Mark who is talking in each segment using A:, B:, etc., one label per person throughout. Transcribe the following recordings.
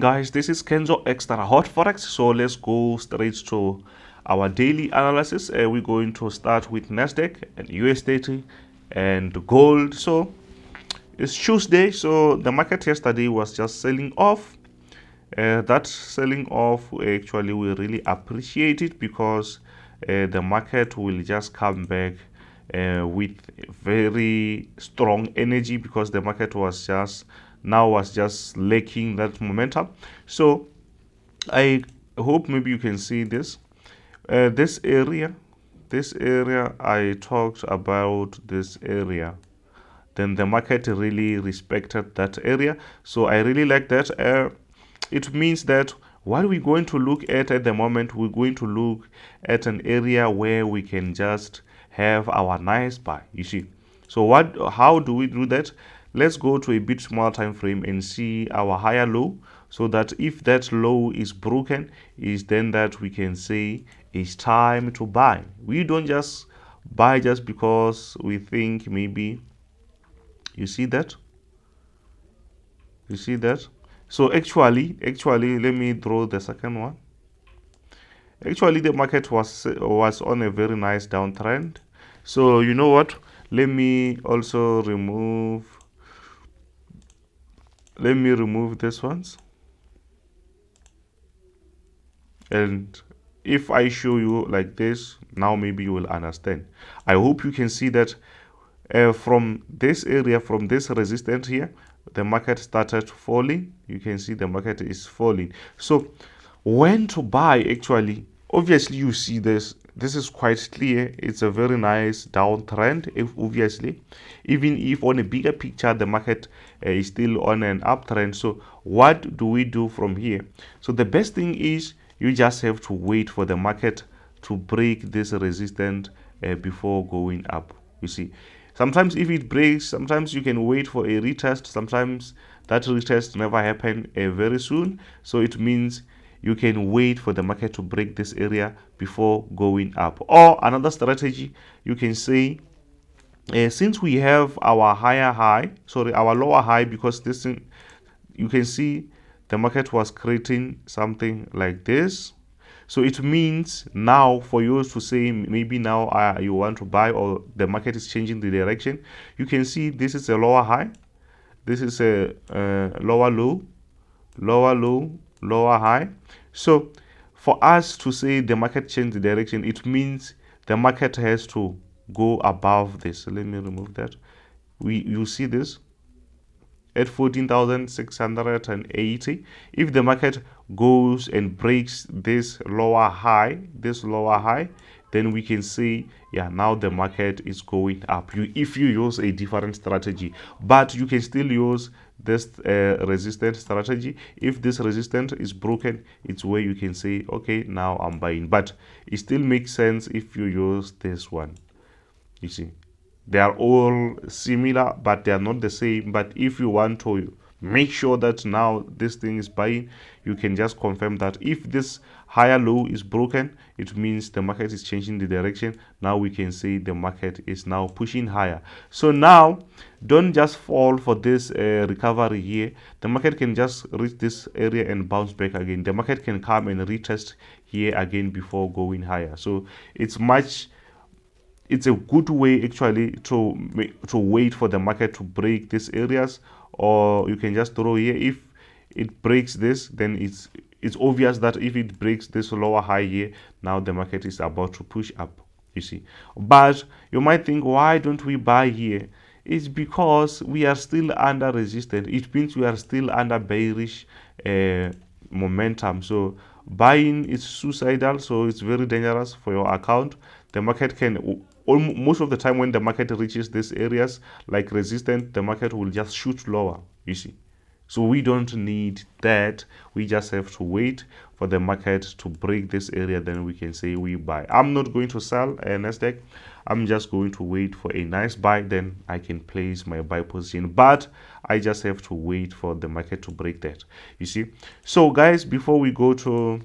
A: Guys, this is Kenzo Extra Hot Forex. So let's go straight to our daily analysis. We're going to start with NASDAQ and US30 and gold. So it's Tuesday, so the market yesterday was just selling off. That selling off, actually we really appreciate it because the market will just come back with very strong energy, because the market was just lacking that momentum. So I hope maybe you can see this this area I talked about. This area, then the market really respected that area. So I really like that. It means that what we're going to look at the moment, we're going to look at an area where we can just have our nice buy, you see. So how do we do that? Let's go to a bit smaller time frame and see our higher low, so that if that low is broken, is then that we can say it's time to buy. We don't just buy just because we think maybe, you see that, so actually let me draw the second one. Actually the market was on a very nice downtrend. So you know what, let me also remove this ones, and if I show you like this, now maybe you will understand. I hope you can see that from this area, from this resistance here, the market started falling. You can see the market is falling. So when to buy, actually, obviously you see this is quite clear. It's a very nice downtrend, obviously, even if on a bigger picture the market is still on an uptrend. So what do we do from here? So the best thing is you just have to wait for the market to break this resistance before going up, you see. Sometimes if it breaks, sometimes you can wait for a retest. Sometimes that retest never happen very soon. So it means you can wait for the market to break this area before going up. Or another strategy, you can say, since we have our our lower high, because this thing, you can see the market was creating something like this. So it means now for you to say maybe now you want to buy, or the market is changing the direction. You can see this is a lower high, this is a lower low, lower low, lower high. So for us to say the market changed the direction, it means the market has to go above this. So let me remove that. You see this at 14,680. If the market goes and breaks this lower high, then we can say, yeah, now the market is going up. If you use a different strategy, but you can still use this resistance strategy. If this resistance is broken, it's where you can say, okay, now I'm buying. But it still makes sense if you use this one, you see. They are all similar, but they are not the same. But if you want to make sure that now this thing is buying, you can just confirm that if this higher low is broken, it means the market is changing the direction. Now we can say the market is now pushing higher. So now don't just fall for this recovery here. The market can just reach this area and bounce back again. The market can come and retest here again before going higher. So it's a good way actually to wait for the market to break these areas. Or you can just throw here. If it breaks this, then it's obvious that if it breaks this lower high here, now the market is about to push up, you see. But you might think, why don't we buy here? It's because we are still under resistance. It means we are still under bearish momentum. So buying is suicidal, so it's very dangerous for your account. The market can, most of the time when the market reaches these areas like resistance, the market will just shoot lower, you see. So we don't need that. We just have to wait for the market to break this area, then we can say we buy. I'm not going to sell a NASDAQ. I'm just going to wait for a nice buy, then I can place my buy position. But I just have to wait for the market to break that, you see. So guys, before we go to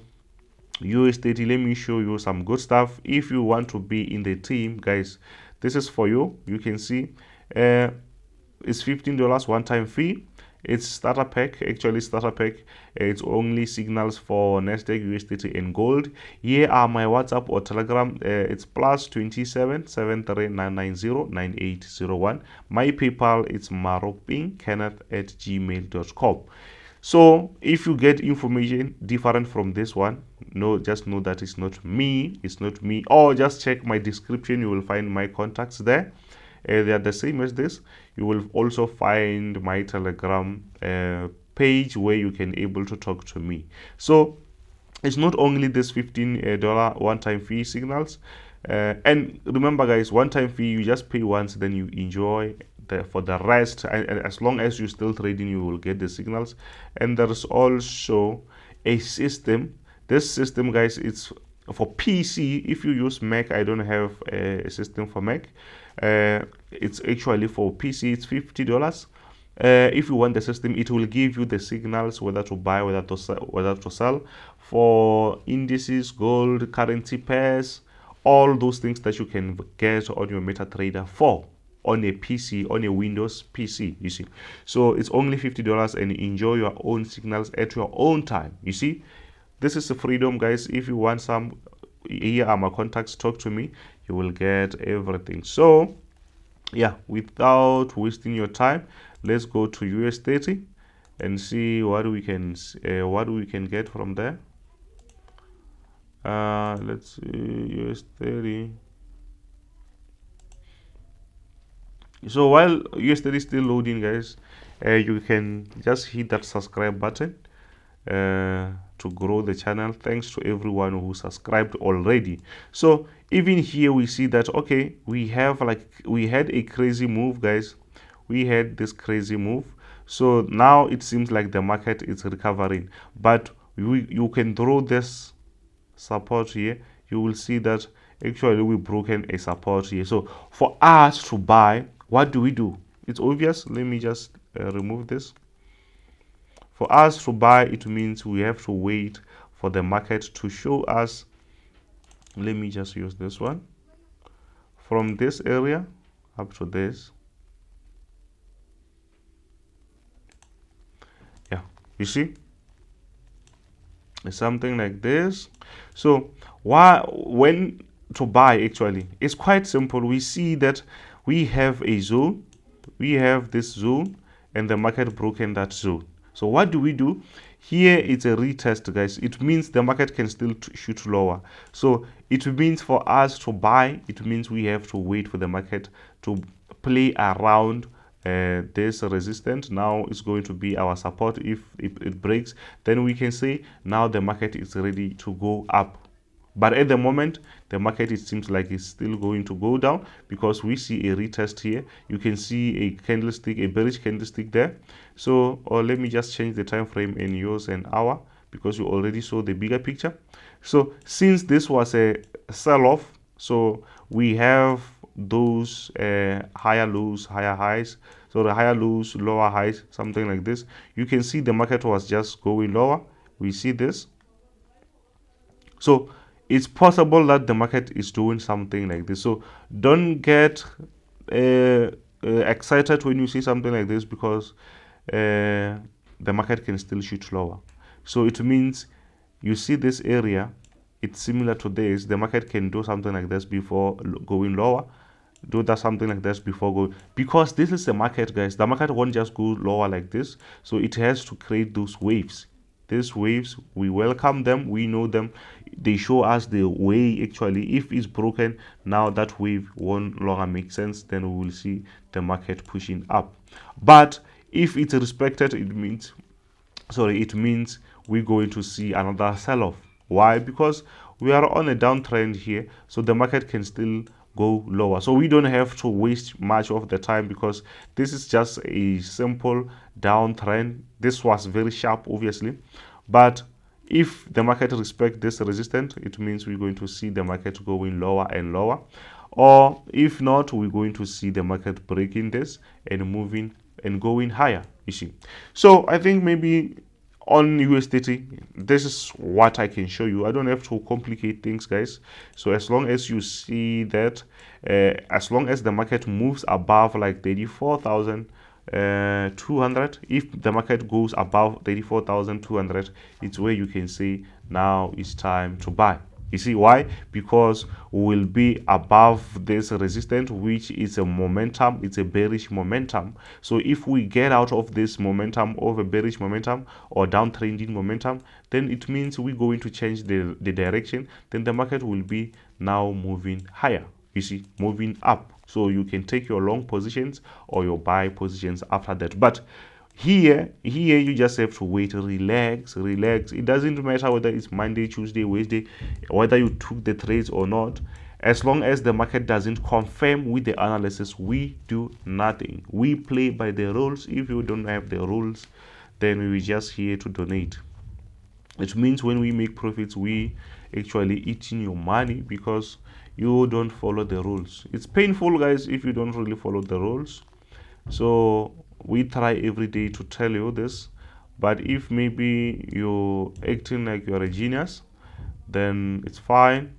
A: US30, let me show you some good stuff. If you want to be in the team, guys, this is for you. You can see it's $15 one-time fee, It's starter pack, actually starter pack. It's only signals for NASDAQ, US30 and gold. Here are my WhatsApp or Telegram. It's +27 73990 9801. My PayPal is maropingkenneth@gmail.com. So if you get information different from this one, just know that it's not me, or just check my description. You will find my contacts there. They are the same as this. You will also find my Telegram page where you can able to talk to me. So it's not only this $15 one-time fee signals, and remember guys, one-time fee, you just pay once, then you enjoy for the rest, and as long as you're still trading, you will get the signals. And there is also a system. This system, guys, it's for PC. If you use Mac, I don't have a system for Mac. It's actually for PC. It's $50. If you want the system, it will give you the signals whether to buy, whether to sell for indices, gold, currency pairs, all those things that you can get on your MetaTrader 4 on a PC, on a Windows PC, you see. So it's only $50 and enjoy your own signals at your own time, you see. This is the freedom, guys. If you want some, here are my contacts, talk to me, you will get everything. So yeah, without wasting your time, let's go to US30 and see what we can get from there. Let's see US30. So while US30 is still loading, guys, you can just hit that subscribe button to grow the channel. Thanks to everyone who subscribed already. So even here we see that, okay, we had a crazy move, guys. We had this crazy move. So now it seems like the market is recovering, but you can draw this support here. You will see that actually we've broken a support here. So for us to buy, what do we do? It's obvious. Let me just remove this. For us to buy, it means we have to wait for the market to show us. Let me just use this one. From this area up to this. Yeah, you see? It's something like this. So when to buy, actually, it's quite simple. We see that we have a zone. We have this zone and the market broken that zone. So what do we do? Here it's a retest, guys. It means the market can still shoot lower. So it means for us to buy, it means we have to wait for the market to play around this resistance. Now it's going to be our support. If it breaks, then we can say now the market is ready to go up. But at the moment, the market, it seems like it's still going to go down because we see a retest here. You can see a candlestick, a bearish candlestick there. So, or let me just change the time frame and use an hour because you already saw the bigger picture. So since this was a sell-off, so we have those higher lows, higher highs. So the higher lows, lower highs, something like this. You can see the market was just going lower. We see this. So it's possible that the market is doing something like this. So don't get excited when you see something like this because the market can still shoot lower. So it means you see this area, it's similar to this. The market can do something like this before going lower. Do that something like this before going, because this is the market, guys. The market won't just go lower like this. So it has to create those waves. These waves, we welcome them, we know them, they show us the way. Actually, if it's broken, now that wave won't longer make sense, then we will see the market pushing up. But if it's respected, it means we're going to see another sell-off. Why? Because we are on a downtrend here, so the market can still go lower. So we don't have to waste much of the time because this is just a simple downtrend. This was very sharp, obviously, but if the market respects this resistance, it means we're going to see the market going lower and lower. Or if not, we're going to see the market breaking this and moving and going higher, you see. So I think maybe on US30, this is what I can show you. I don't have to complicate things, guys. So as long as you see that, as long as the market moves above like 34,000, 200. If the market goes above 34,200, it's where you can say now it's time to buy. You see why? Because we will be above this resistance, which is a momentum. It's a bearish momentum. So if we get out of this momentum, of a bearish momentum or downtrending momentum, then it means we're going to change the direction. Then the market will be now moving higher. You see, moving up. So you can take your long positions or your buy positions after that. But here you just have to wait, relax. It doesn't matter whether it's Monday, Tuesday, Wednesday, whether you took the trades or not. As long as the market doesn't confirm with the analysis, we do nothing. We play by the rules. If you don't have the rules, then we're just here to donate. It means when we make profits, we actually eating your money because you don't follow the rules. It's painful, guys, if you don't really follow the rules. So we try every day to tell you this, but if maybe you're acting like you're a genius, then it's fine.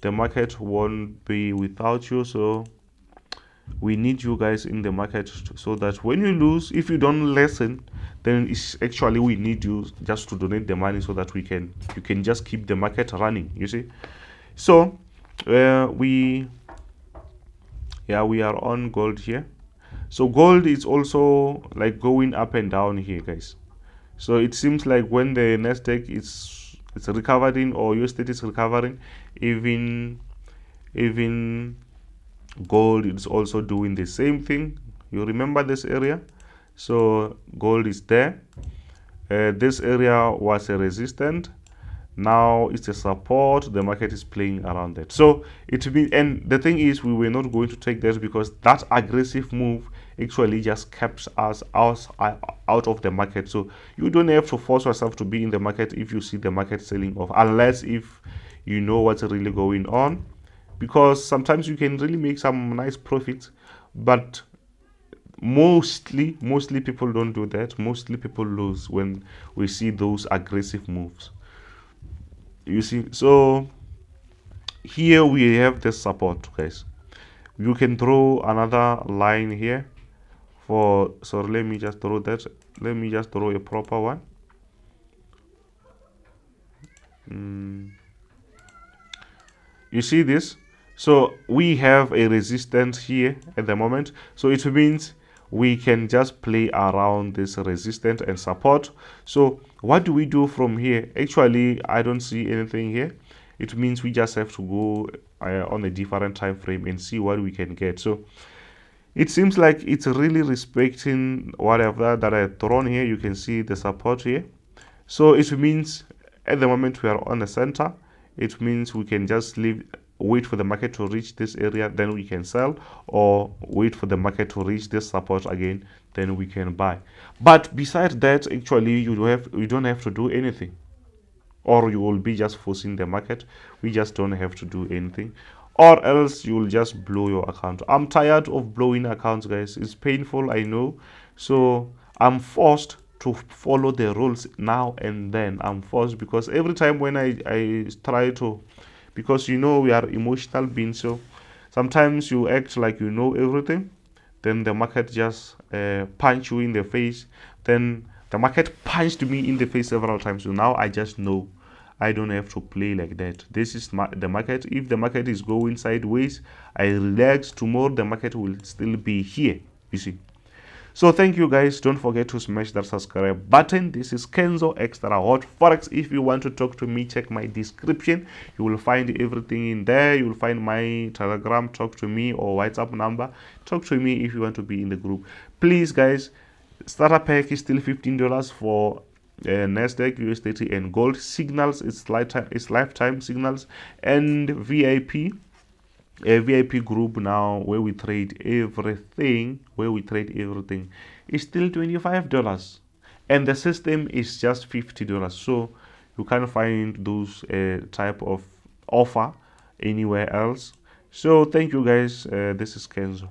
A: The market won't be without you. So we need you guys in the market so that when you lose, if you don't listen, then it's actually we need you just to donate the money so that you can just keep the market running, you see. So we are on gold here. So gold is also like going up and down here, guys. So it seems like when the NASDAQ it's recovering or US30 is recovering, even gold is also doing the same thing. You remember this area? So gold is there. This area was a resistance. Now it's a support. The market is playing around that. So it be, and the thing is, we were not going to take that because that aggressive move actually just kept us out of the market. So you don't have to force yourself to be in the market if you see the market selling off, unless if you know what's really going on, because sometimes you can really make some nice profits, but mostly people don't do that. Mostly people lose when we see those aggressive moves, you see. So here we have this support, guys. You can draw another line here for, sorry, let me just draw that. Let me just draw a proper one. You see this? So we have a resistance here at the moment. So it means we can just play around this resistance and support. So what do we do from here? Actually, I don't see anything here. It means we just have to go on a different time frame and see what we can get. So it seems like it's really respecting whatever that I have thrown here. You can see the support here. So it means at the moment we are on the center. It means we can just wait for the market to reach this area, then we can sell, or wait for the market to reach this support again, then we can buy. But besides that, actually you don't have to do anything, or you will be just forcing the market. We just don't have to do anything, or else you will just blow your account. I'm tired of blowing accounts, guys. It's painful, I know. So I'm forced to follow the rules now and then. I'm forced because every time when I try to, because you know we are emotional beings, so sometimes you act like you know everything, then the market just punch you in the face. Then the market punched me in the face several times, so now I just know I don't have to play like that. This is the market. If the market is going sideways, I relax. Tomorrow the market will still be here, you see. So thank you, guys. Don't forget to smash that subscribe button. This is Kenzo Extra Hot Forex. If you want to talk to me, check my description. You will find everything in there. You will find my Telegram, talk to me, or WhatsApp number. Talk to me if you want to be in the group. Please, guys, starter pack is still $15 for NASDAQ, US30 and gold. Signals, it's lifetime signals, and VIP. A VIP group now where we trade everything, is still $25, and the system is just $50. So you can't find those type of offer anywhere else. So thank you, guys. This is Kenzo.